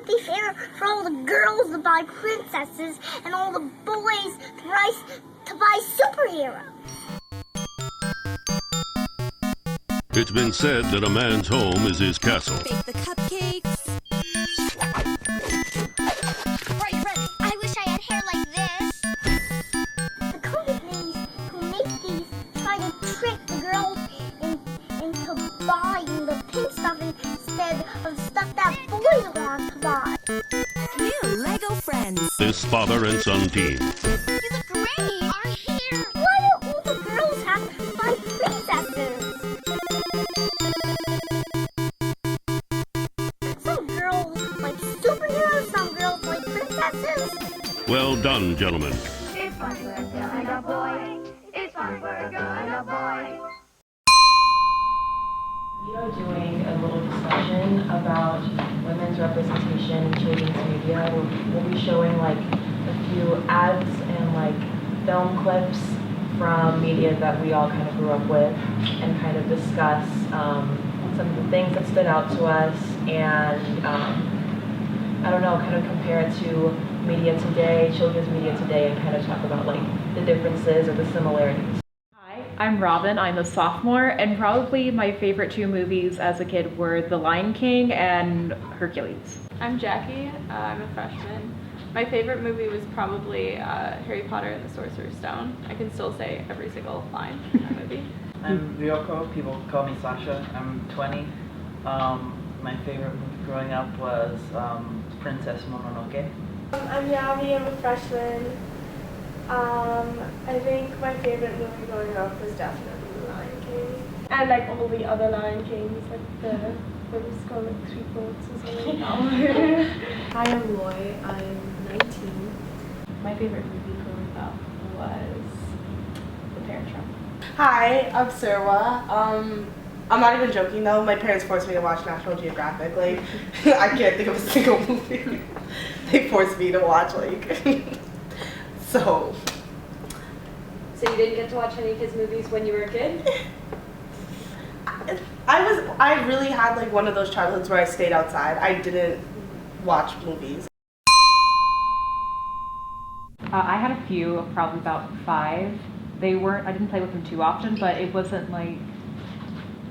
be fair for all the girls to buy princesses and all the boys to buy superheroes. It's been said that a man's home is his castle. Bake the cupcakes. Right, ready. I wish I had hair like this. The companies who make these try to trick the girls into buying the pink stuff instead of stuff that boys want to buy. New Lego friends. This father and son team. You look great. Our hair. Why do all the girls have to buy princesses? Some girls like superheroes, some girls like princesses. Well done, gentlemen. It's fun for a girl and a boy. It's fun for a girl and a boy. We are doing a little discussion about women's representation in children's media. We'll be showing like a few ads and like film clips from media that we all kind of grew up with and kind of discuss some of the things that stood out to us and I don't know, kind of compare it to media today, children's media today, and kind of talk about like the differences or the similarities. Hi, I'm Robin. I'm a sophomore, and probably my favorite two movies as a kid were The Lion King and Hercules. I'm Jackie. I'm a freshman. My favorite movie was probably Harry Potter and the Sorcerer's Stone. I can still say every single line in that movie. I'm Ryoko. People call me Sasha. I'm 20. My favorite movie growing up was Princess Mononoke. I'm Yavi. I'm a freshman. I think my favorite movie growing up was definitely The Lion King. And like all the other Lion Kings, like the, what was it called, like 3 Boats or something. Hi, I'm Roy. I'm 19. My favorite movie growing up was The Parent Trap. Hi, I'm Sirwa. I'm not even joking though, my parents forced me to watch National Geographic. Like, I can't think of a single movie they forced me to watch, like, so. So you didn't get to watch any kids' movies when you were a kid? I really had like one of those childhoods where I stayed outside. I didn't watch movies. I had a few, probably about 5. I didn't play with them too often, but it wasn't like,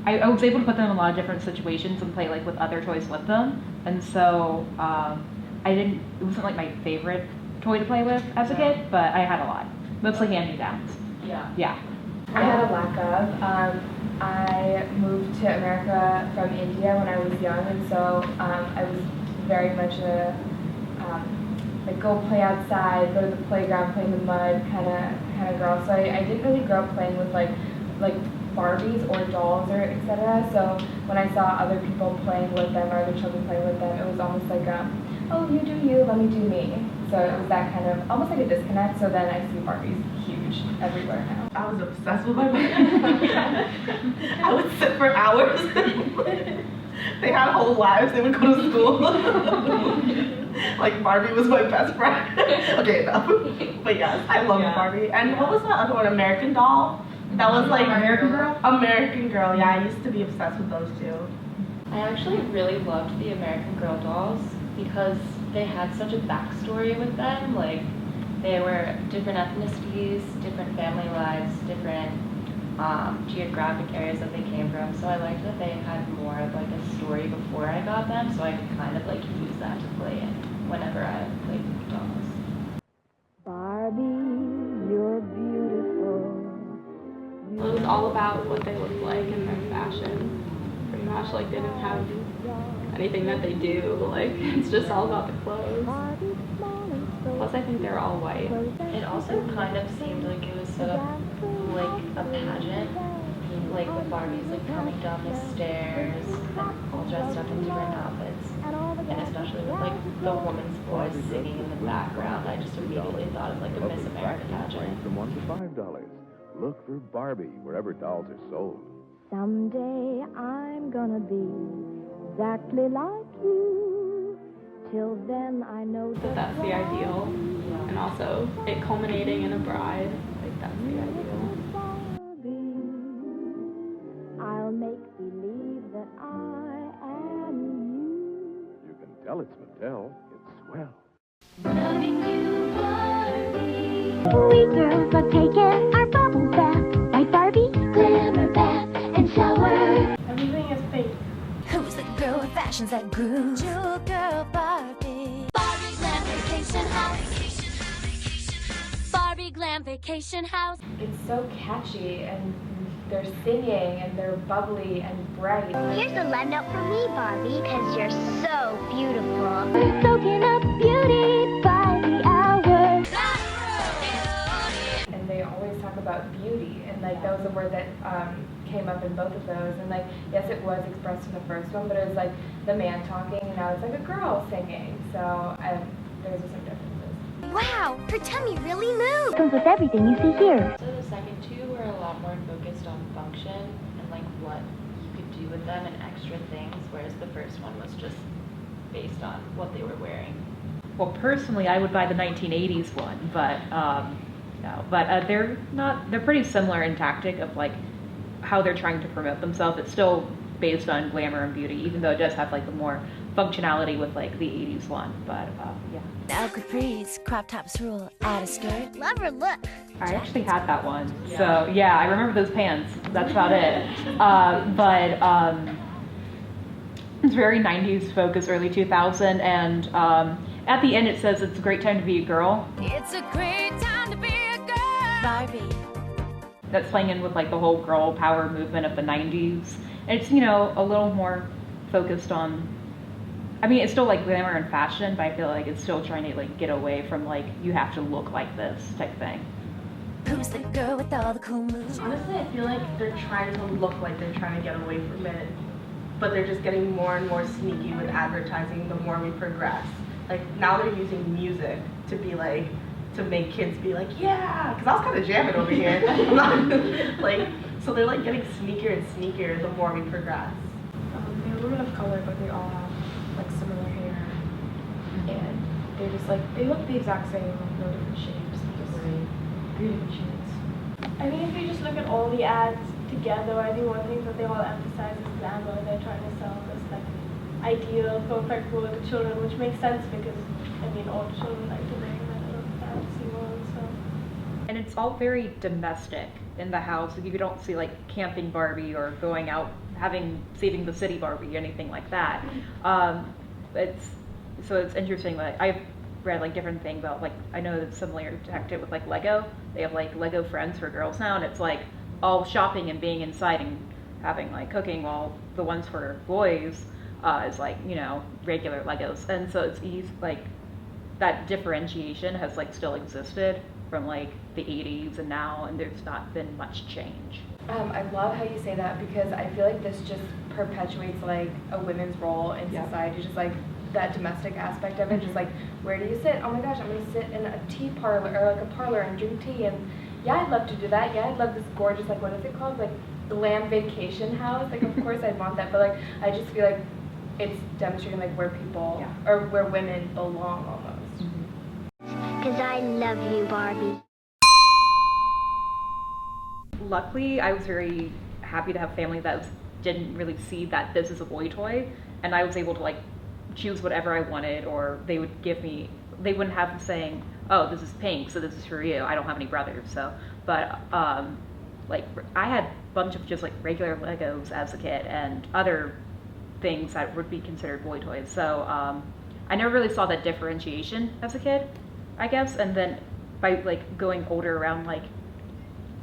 I was able to put them in a lot of different situations and play like with other toys with them. And so it wasn't like my favorite toy to play with as a kid, but I had a lot. Mostly hand-me-downs. Yeah. I had a lack of. I moved to America from India when I was young, and so I was very much a like go play outside, go to the playground, play in the mud kind of girl. So I didn't really grow up playing with like Barbies or dolls or etc. So when I saw other people playing with them or other children playing with them, it was almost like oh, you do you, let me do me. So it was that kind of almost like a disconnect. So then I see Barbies huge everywhere now. I was obsessed with my Barbie. I would sit for hours. They had whole lives. They would go to school. Like Barbie was my best friend. Okay, enough. But yes, I love Barbie. And what was that other one? American Doll. That was like American Girl. American Girl. Yeah, I used to be obsessed with those too. I actually really loved the American Girl dolls because they had such a backstory with them. Like, they were different ethnicities, different family lives, different geographic areas that they came from. So I liked that they had more of like a story before I got them, so I could kind of like use that to play in whenever I played with dolls. Barbie, you're beautiful. It was all about what they looked like and their fashion. Pretty much, like, they didn't have anything that they do. Like, it's just all about the clothes. Plus, I think they're all white. It also kind of seemed like it was set up like a pageant, like with Barbies like coming down the stairs and all dressed up in different outfits, and especially with like the woman's voice singing in the background. I just immediately thought of like a Miss America pageant. From $1 to $5. Look for Barbie wherever dolls are sold. Someday I'm gonna be exactly like you. Till then I know But that's the ideal. And also, it culminating in a bride. Like, that's the ideal. I'll make believe that I am you. You can Tell it's Mattel. It's swell. We girls love taking our bubble bath. Right, Barbie? Glamour bath and shower. Everything is pink. Who's the girl with fashions that grew? Jewel girl Barbie. Barbie Glam Vacation House. Barbie Glam Vacation House. It's so catchy, and they're singing, and they're bubbly and bright. Here's a love note from me, Barbie, because you're so beautiful. We're soaking up beauty by the hour. And they always talk about beauty, and like that was a word that came up in both of those. And like, yes, it was expressed in the first one, but it was like the man talking, and now it's like a girl singing. So there's some differences. Wow, her tummy really moved. Comes with everything you see here. So the second two were a lot more focused on function and like what you could do with them and extra things, whereas the first one was just based on what they were wearing. Well, personally, I would buy the 1980s one, but no. But they're pretty similar in tactic of like how they're trying to promote themselves. It's still based on glamour and beauty, even though it does have like the more functionality with like the 80s one. But yeah. Now capris, crop tops rule, add a skirt. Love her look. I actually had that one. So yeah, I remember those pants. That's about it. But it's very 90s focused, early 2000, and at the end it says it's a great time to be a girl. It's a great time to be a girl. Barbie. That's playing in with like the whole girl power movement of the 90s. And it's, you know, a little more focused on, I mean, it's still like glamour and fashion, but I feel like it's still trying to like get away from like, you have to look like this type thing. Who's the girl with all the cool moves? Honestly, I feel like they're trying to look like they're trying to get away from it, but they're just getting more and more sneaky with advertising the more we progress. Like, now they're using music to be like, to make kids be like, yeah, because I was kind of jamming over here. I'm not, like, so they're like getting sneakier and sneakier the more we progress. They're women of color, but they all have like similar hair, and they're just like, they look the exact same, like no different shapes, just three different shades. I mean, if you just look at all the ads together, I think one thing that they all emphasize is glamour. They're trying to sell this like ideal, perfect world to children, which makes sense because, I mean, all children like to live in a fantasy world, so. And it's all very domestic in the house. Like, you don't see like camping Barbie or going out saving the city Barbie, anything like that. It's interesting that I've read like different things about, like, I know it's similar to it with like Lego. They have like Lego Friends for girls now, and it's like all shopping and being inside and having like cooking, while the ones for boys is like, you know, regular Legos. And so it's easy, like that differentiation has like still existed from like the 80s and now, and there's not been much change. I love how you say that, because I feel like this just perpetuates like a women's role in society, just like that domestic aspect of it, just like, where do you sit? Oh my gosh, I'm gonna sit in a tea parlor or like a parlor and drink tea, and yeah, I'd love to do that. Yeah, I'd love this gorgeous, like, what is it called? Like glam vacation house. Like, of course I'd want that, but like, I just feel like it's demonstrating like where people or where women belong almost. Because I love you, Barbie. Luckily, I was very happy to have family that didn't really see that this is a boy toy, and I was able to like choose whatever I wanted, or they would give me, they wouldn't have saying, oh, this is pink, so this is for you. I don't have any brothers, so, but like I had a bunch of just like regular Legos as a kid and other things that would be considered boy toys. So I never really saw that differentiation as a kid, I guess. And then by like going older, around like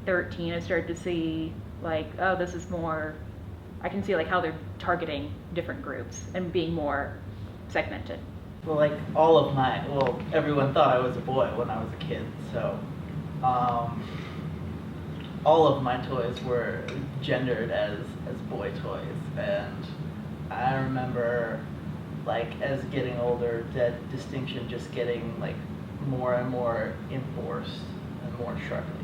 13, I started to see like, oh, this is more, I can see like how they're targeting different groups and being more segmented. Well, like everyone thought I was a boy when I was a kid, so all of my toys were gendered as boy toys, and I remember like as getting older, that distinction just getting like more and more enforced and more sharply.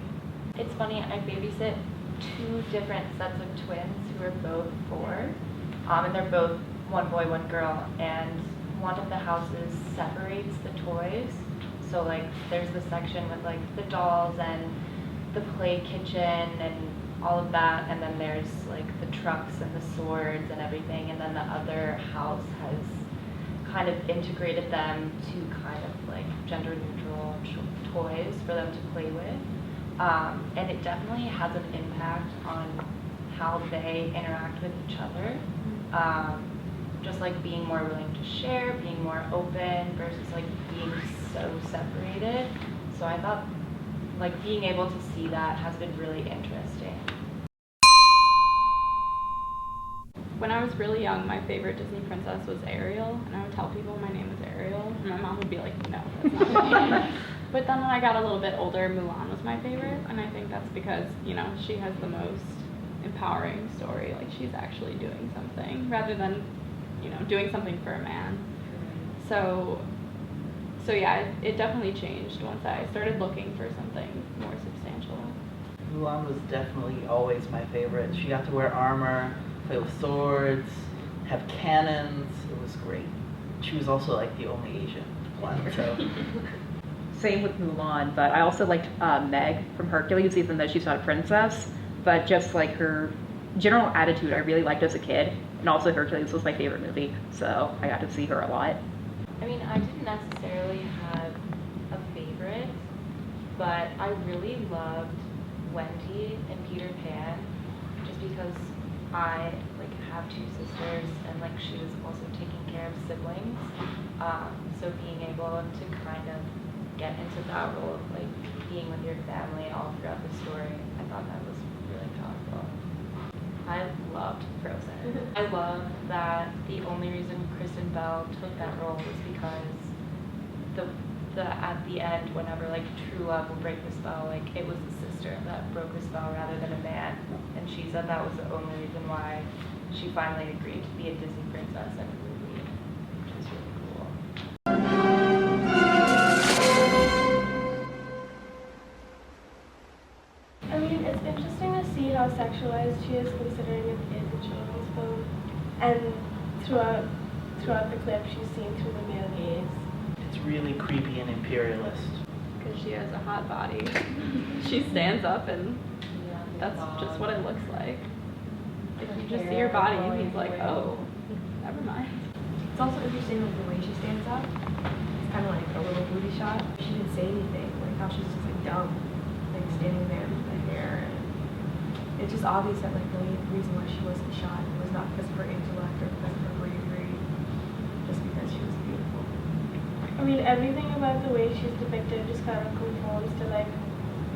It's funny, I babysit 2 different sets of twins who are both 4, and they're both one boy, one girl, and one of the houses separates the toys. So like there's the section with like the dolls and the play kitchen and all of that, and then there's like the trucks and the swords and everything, and then the other house has kind of integrated them to kind of like gender neutral toys for them to play with. And it definitely has an impact on how they interact with each other. Just like being more willing to share, being more open versus like being so separated. So I thought like being able to see that has been really interesting. When I was really young, my favorite Disney princess was Ariel, and I would tell people my name is Ariel, and my mom would be like, no, that's not my name. But then when I got a little bit older, Mulan was my favorite, and I think that's because, you know, she has the most empowering story. Like, she's actually doing something, rather than, you know, doing something for a man. So yeah, it definitely changed once I started looking for something more substantial. Mulan was definitely always my favorite. She got to wear armor, play with swords, have cannons. It was great. She was also like the only Asian one, so. Same with Mulan, but I also liked Meg from Hercules, even though she's not a princess. But just like her general attitude, I really liked as a kid. And also Hercules was my favorite movie, so I got to see her a lot. I mean, I didn't necessarily have a favorite, but I really loved Wendy and Peter Pan, just because I like have two sisters and like she was also taking care of siblings. So being able to kind of get into that role of like being with your family all throughout the story, I thought that was really powerful. I loved Frozen. I love that the only reason Kristen Bell took that role was because the at the end, whenever like true love will break the spell, like it was the sister that broke the spell rather than a man, and she said that was the only reason why she finally agreed to be a Disney princess in a movie, which is really cool. I mean, it's interesting to see how sexualized she is, considering it is a children's film, and throughout the clip, she's seen through the male gaze. It's really creepy and imperialist. Because she has a hot body. She stands up, and that's just what it looks like. If you just see her body, he's like, oh, never mind. It's also interesting like the way she stands up. It's kind of like a little booty shot. She didn't say anything, like how she's just like dumb, like standing there with the hair. And it's just obvious that like the reason why she wasn't shot was not because of her intellect or because of her bravery, just because she was beautiful. I mean, everything about the way she's depicted just kind of conforms to like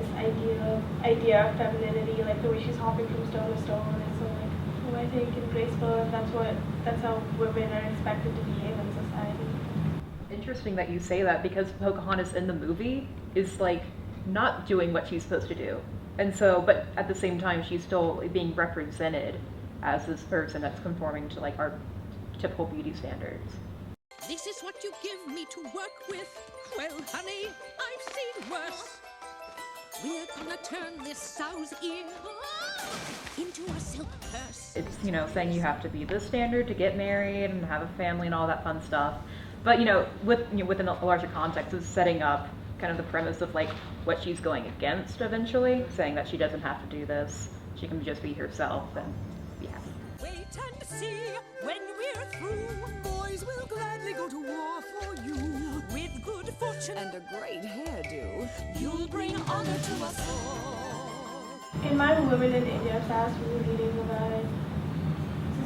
this idea of femininity, like the way she's hopping from stone to stone. It's so like poetic and graceful, and that's how women are expected to behave in society. Interesting that you say that, because Pocahontas in the movie is like not doing what she's supposed to do. And so, but at the same time, she's still being represented as this person that's conforming to like our typical beauty standards. This is what you give me to work with. Well, honey, I've seen worse. We're gonna turn this sow's ear into a silk purse. It's, you know, saying you have to be this standard to get married and have a family and all that fun stuff. But, you know, within a larger context, is setting up kind of the premise of like what she's going against eventually, saying that she doesn't have to do this. She can just be herself and be happy. Wait and see when we're through. Boys will gladly go to war for you. With good fortune and a great hairdo, you'll bring honor to us all. In my Women in India class, we were reading about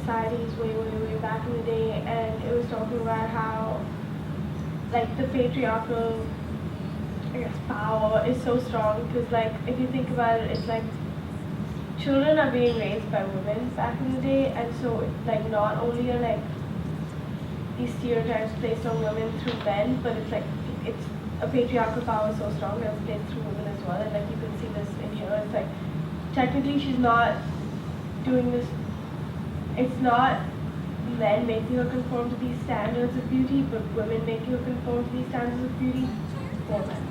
societies way back in the day, and it was talking about how like the patriarchal, I guess, power is so strong, because like if you think about it, it's like children are being raised by women back in the day, and so like not only are like these stereotypes placed on women through men, but it's like it's a patriarchal power so strong that it's placed through women as well. And like you can see this in here. It's like technically she's not doing this. It's not men making her conform to these standards of beauty, but women making her conform to these standards of beauty for men.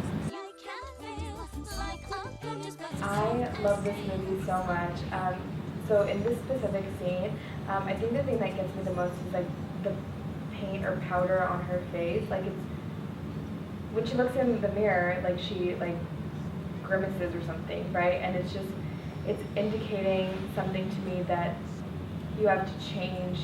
I love this movie so much. So in this specific scene, I think the thing that gets me the most is like the paint or powder on her face. Like it's when she looks in the mirror, like she like grimaces or something, right? And it's indicating something to me that you have to change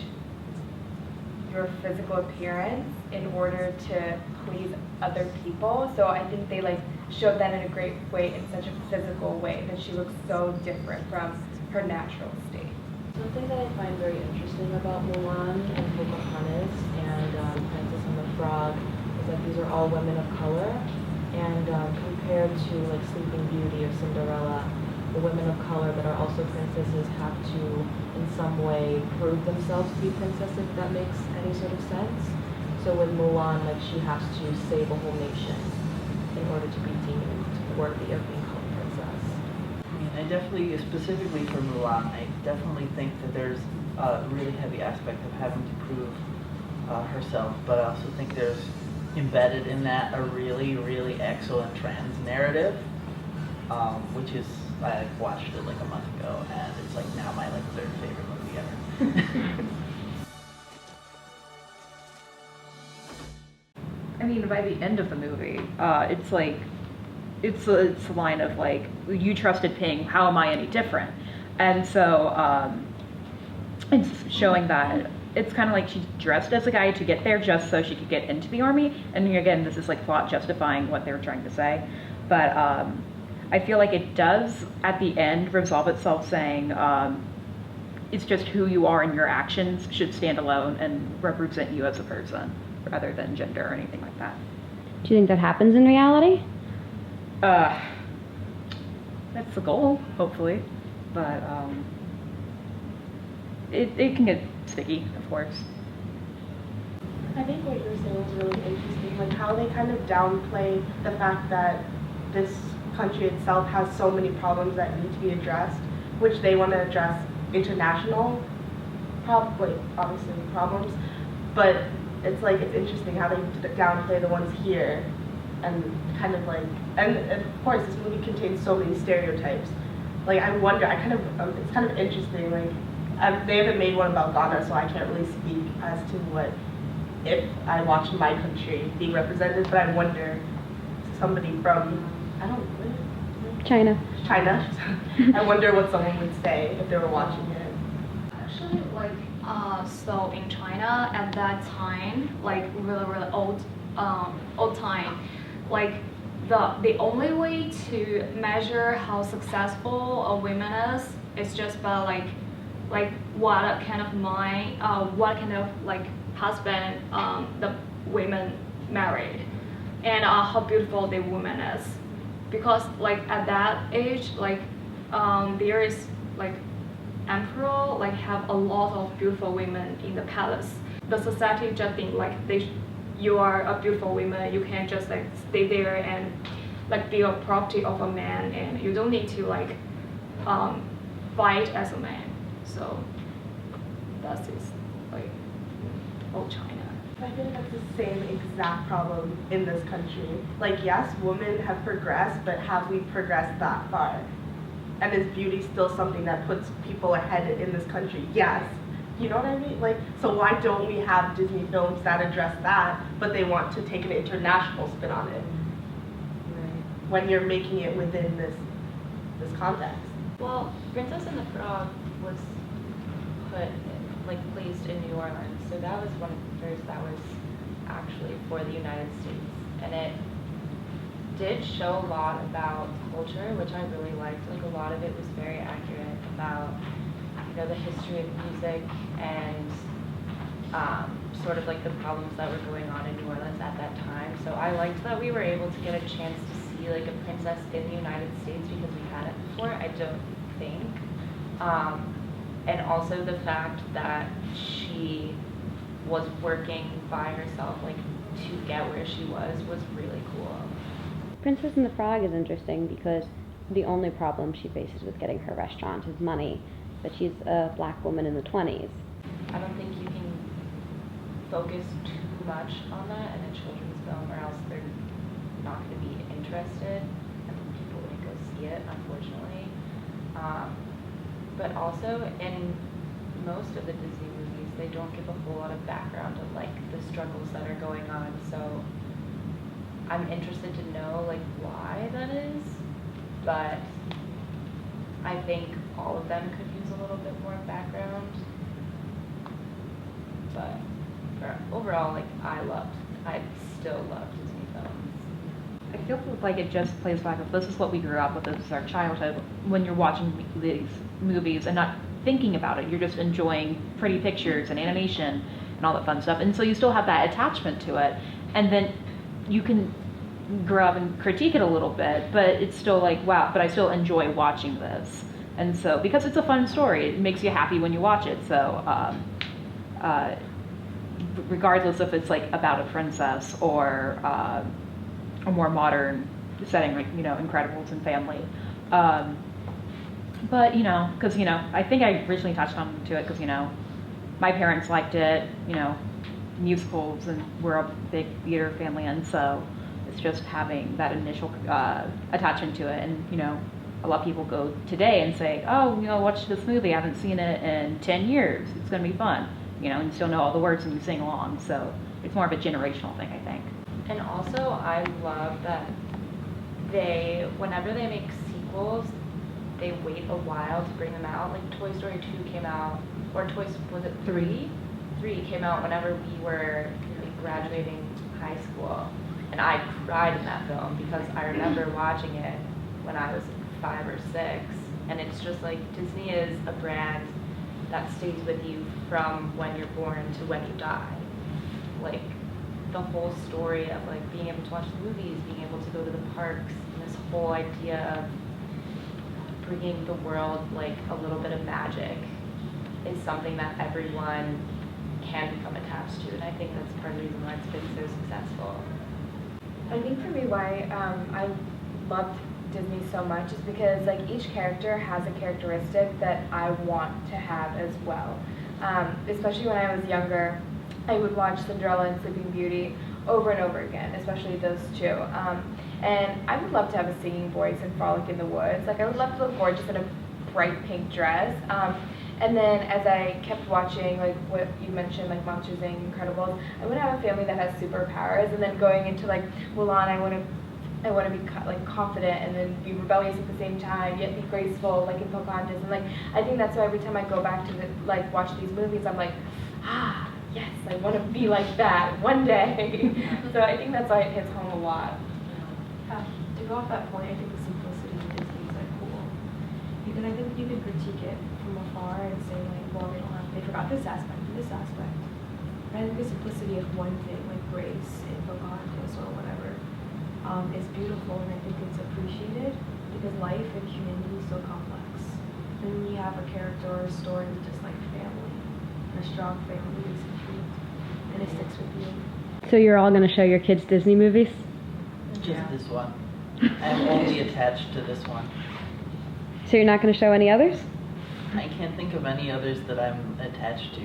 your physical appearance in order to please other people. So I think they like showed that in a great way, in such a physical way, that she looks so different from her natural state. Something that I find very interesting about Mulan and Pocahontas and Princess and the Frog is that these are all women of color, and compared to like Sleeping Beauty or Cinderella, the women of color that are also princesses have to in some way prove themselves to be princesses, if that makes any sort of sense. So with Mulan, like she has to save a whole nation in order to be deemed worthy of being called princess. I mean, I definitely, specifically for Mulan, I definitely think that there's a really heavy aspect of having to prove herself, but I also think there's embedded in that a really, really excellent trans narrative, which is, I watched it like a month ago, and it's like now my like third favorite movie ever. I mean, by the end of the movie, it's like, it's a line of like, you trusted Ping, how am I any different? And so it's showing that it's kind of like she dressed as a guy to get there just so she could get into the army. And again, this is like plot justifying what they were trying to say. But I feel like it does, at the end, resolve itself saying it's just who you are and your actions should stand alone and represent you as a person, rather than gender or anything like that. Do you think that happens in reality? That's the goal, hopefully. But it can get sticky, of course. I think what you're saying is really interesting, like how they kind of downplay the fact that this country itself has so many problems that need to be addressed, which they want to address international, obviously problems, but it's like, it's interesting how they downplay the ones here, and kind of like, and of course this movie contains so many stereotypes. Like I wonder, it's kind of interesting, like they haven't made one about Ghana, so I can't really speak as to what, if I watched my country being represented, but I wonder, somebody from, I don't know, China. I wonder what someone would say if they were watching it. Actually, like, so in China at that time, like really, really old time, like the only way to measure how successful a woman is just by like what kind of mind, what kind of like husband the women married, and how beautiful the woman is. Because like at that age, like there is like emperor like have a lot of beautiful women in the palace. The society just think like you are a beautiful woman, you can just like stay there and like be a property of a man, and you don't need to like fight as a man. So that's is like old China. I feel like that's the same exact problem in this country. Like, yes, women have progressed, but have we progressed that far? And is beauty still something that puts people ahead in this country? Yes. You know what I mean? Like, so why don't we have Disney films that address that, but they want to take an international spin on it? Right. When you're making it within this context. Well, Princess and the Frog was placed in New Orleans, so that was one of the first that was actually for the United States, and it did show a lot about culture, which I really liked. Like a lot of it was very accurate about, you know, the history of music and sort of like the problems that were going on in New Orleans at that time. So I liked that we were able to get a chance to see like a princess in the United States, because we hadn't before, I don't think. And also the fact that she was working by herself, like to get where she was really cool. Princess and the Frog is interesting because the only problem she faces with getting her restaurant is money, but she's a black woman in the 20s. I don't think you can focus too much on that in a children's film, or else they're not going to be interested and people wouldn't go see it, unfortunately. But also in most of the Disney movies, they don't give a whole lot of background of like the struggles that are going on, so I'm interested to know like why that is, but I think all of them could use a little bit more background. But overall, like I loved I'd still love Disney films. I feel like it just plays back of this is what we grew up with, this is our childhood. When you're watching these movies and not thinking about it, you're just enjoying pretty pictures and animation and all that fun stuff. And so you still have that attachment to it. And then you can grow up and critique it a little bit, but it's still like, wow, but I still enjoy watching this. And so, because it's a fun story, it makes you happy when you watch it. So, regardless if it's like about a princess or a more modern setting, like, Incredibles and family. But, because, I think I originally touched on to it because, my parents liked it, musicals, and we're a big theater family, and so it's just having that initial attachment to it. And, a lot of people go today and say, oh, watch this movie, I haven't seen it in 10 years, it's going to be fun, and you still know all the words and you sing along. So it's more of a generational thing, I think. And also, I love that whenever they make sequels, they wait a while to bring them out. Like Toy Story 2 came out, or was it 3? 3 came out whenever we were like graduating high school. And I cried in that film because I remember watching it when I was 5 or 6. And it's just like, Disney is a brand that stays with you from when you're born to when you die. Like, the whole story of like being able to watch the movies, being able to go to the parks, and this whole idea of bringing the world like a little bit of magic is something that everyone can become attached to, and I think that's part of the reason why it's been so successful. I think for me why I loved Disney so much is because like each character has a characteristic that I want to have as well. Especially when I was younger, I would watch Cinderella and Sleeping Beauty over and over again, especially those two. And I would love to have a singing voice and frolic in the woods. Like I would love to look gorgeous in a bright pink dress. And then as I kept watching, like what you mentioned, like Monsters Inc., Incredibles, I want to have a family that has superpowers. And then going into like Mulan, I want to be like confident and then be rebellious at the same time, yet be graceful, like in Pocahontas. And like I think that's why every time I go back to like watch these movies, I'm like, yes, I want to be like that one day. So I think that's why it hits home a lot. To go off that point, I think the simplicity of Disney is like cool. Because I think you can critique it from afar and say like, well, they forgot this aspect and this aspect. But I think the simplicity of one thing, like Grace in Pocahontas or whatever, is beautiful, and I think it's appreciated because life and humanity is so complex. And when you have a character or a story with just like family, and a strong family basically, and it sticks with you. So you're all going to show your kids Disney movies? Just this one. I'm only attached to this one. So you're not going to show any others? I can't think of any others that I'm attached to.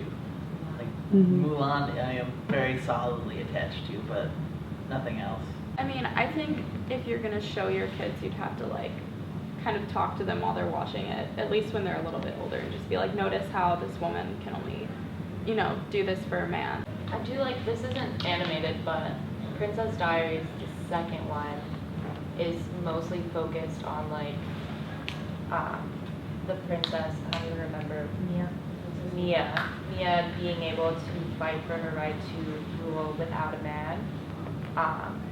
Like Mm-hmm. Mulan, I am very solidly attached to, but nothing else. I mean, I think if you're gonna show your kids, you'd have to like kind of talk to them while they're watching it, at least when they're a little bit older, and just be like, notice how this woman can only, do this for a man. I do like, this isn't animated, but Princess Diaries, the second one, is mostly focused on like the princess, I don't even remember, Mia being able to fight for her right to rule without a man.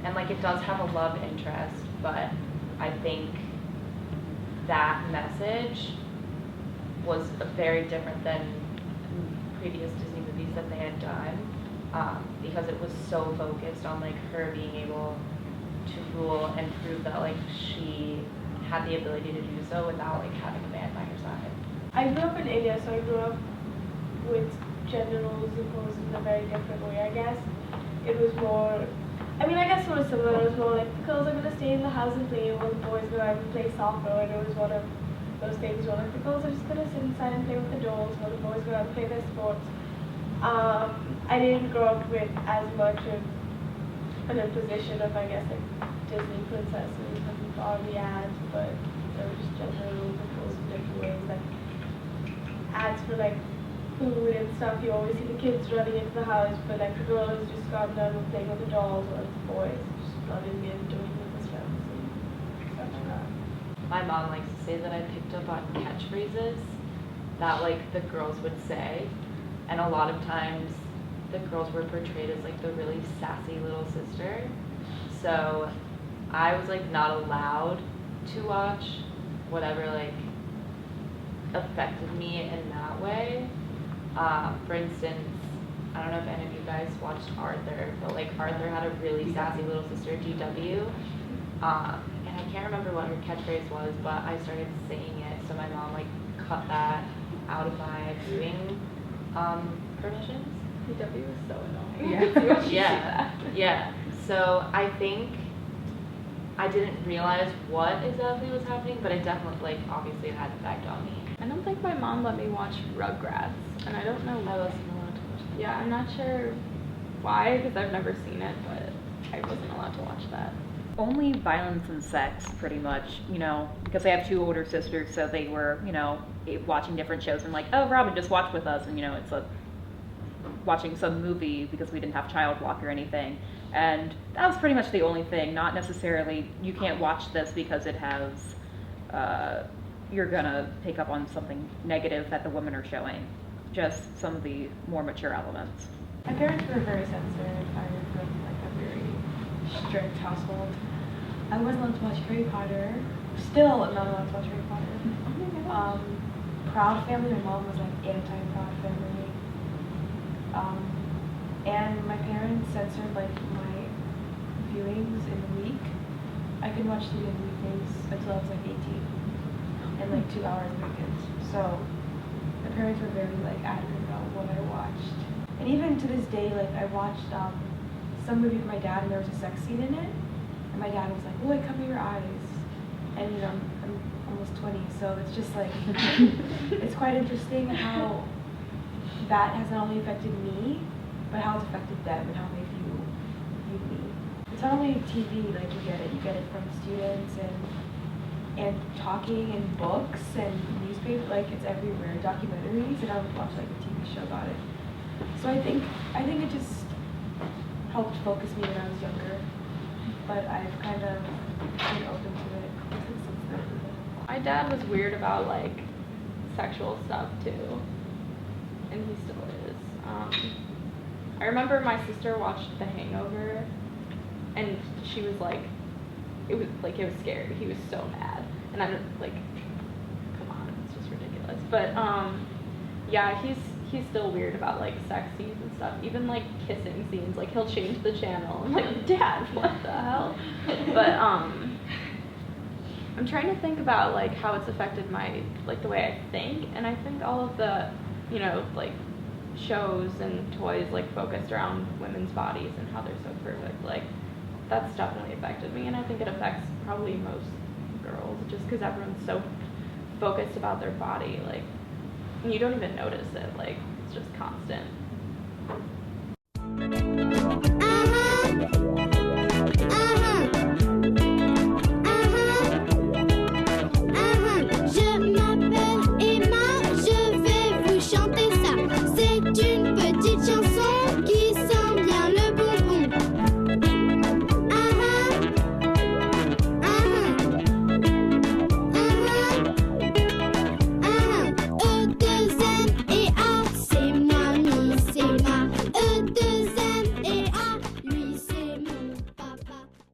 And like it does have a love interest, but I think that message was very different than previous Disney movies that they had done, because it was so focused on like her being able to rule and prove that like she had the ability to do so without like having a man by her side. I grew up in India, so I grew up with gender roles imposed in a very different way, I guess. It was more, I guess sort of similar. It was more like the girls are going to stay in the house and play, while the boys go out and play soccer. And it was one of those things where like the girls are just going to sit inside and play with the dolls, while the boys go out and play their sports. I didn't grow up with as much of an imposition of, I guess, like Disney princesses and Barbie ads, but there were just gender rules imposed in different ways. Like ads for like food and stuff, you always see the kids running into the house, but like the girl has just gotten done with playing with the dolls, or the boys just running in doing with the friends and stuff like that. My mom likes to say that I picked up on catchphrases that like the girls would say, and a lot of times the girls were portrayed as like the really sassy little sister. So I was like not allowed to watch whatever like affected me in that way. For instance, I don't know if any of you guys watched Arthur, but like Arthur had a really sassy little sister, GW. And I can't remember what her catchphrase was, but I started saying it, so my mom like cut that out of my viewing permissions. GW was so annoying. Yeah. So I think I didn't realize what exactly was happening, but it definitely, like, obviously it had an effect on me. I don't think my mom let me watch Rugrats, and I don't know. I wasn't allowed to watch that. Yeah, I'm not sure why, because I've never seen it, but I wasn't allowed to watch that. Only violence and sex, pretty much, you know, because I have 2 older sisters, so they were, you know, watching different shows and like, oh, Robin, just watch with us, and you know, it's watching some movie because we didn't have child lock or anything. And that was pretty much the only thing, not necessarily, you can't watch this because it has, you're gonna pick up on something negative that the women are showing, just some of the more mature elements. My parents were very sensitive. I was from like a very strict household. I wasn't allowed to watch Harry Potter. Still not allowed to watch Harry Potter. Proud Family, my mom was like anti-Proud Family. And my parents censored like my viewings in the week. I couldn't watch TV in the weekdays until I was like 18, and like 2 hours weekends. So my parents were very like adamant about what I watched. And even to this day, like I watched some movie with my dad, and there was a sex scene in it, and my dad was like, "Oh, like cover your eyes," and you know I'm almost 20, so it's just like it's quite interesting how that has not only affected me, but how it's affected them and how they view me. It's not only TV, like you get it from students and talking and books and newspaper, like it's everywhere. Documentaries, and I would watch like a TV show about it. So I think it just helped focus me when I was younger, but I've kind of been open to it since then. My dad was weird about like sexual stuff too, and he still is. I remember my sister watched The Hangover, and she was like, it was scary. He was so mad, and I'm like, come on, it's just ridiculous. But yeah, he's still weird about like sex scenes and stuff, even like kissing scenes. Like he'll change the channel. I'm like, Dad, what the hell? But I'm trying to think about like how it's affected my like the way I think, and I think all of the, you know, like shows and toys like focused around women's bodies and how they're so perfect, like that's definitely affected me, and I think it affects probably most girls just because everyone's so focused about their body, like, and you don't even notice it, like it's just constant.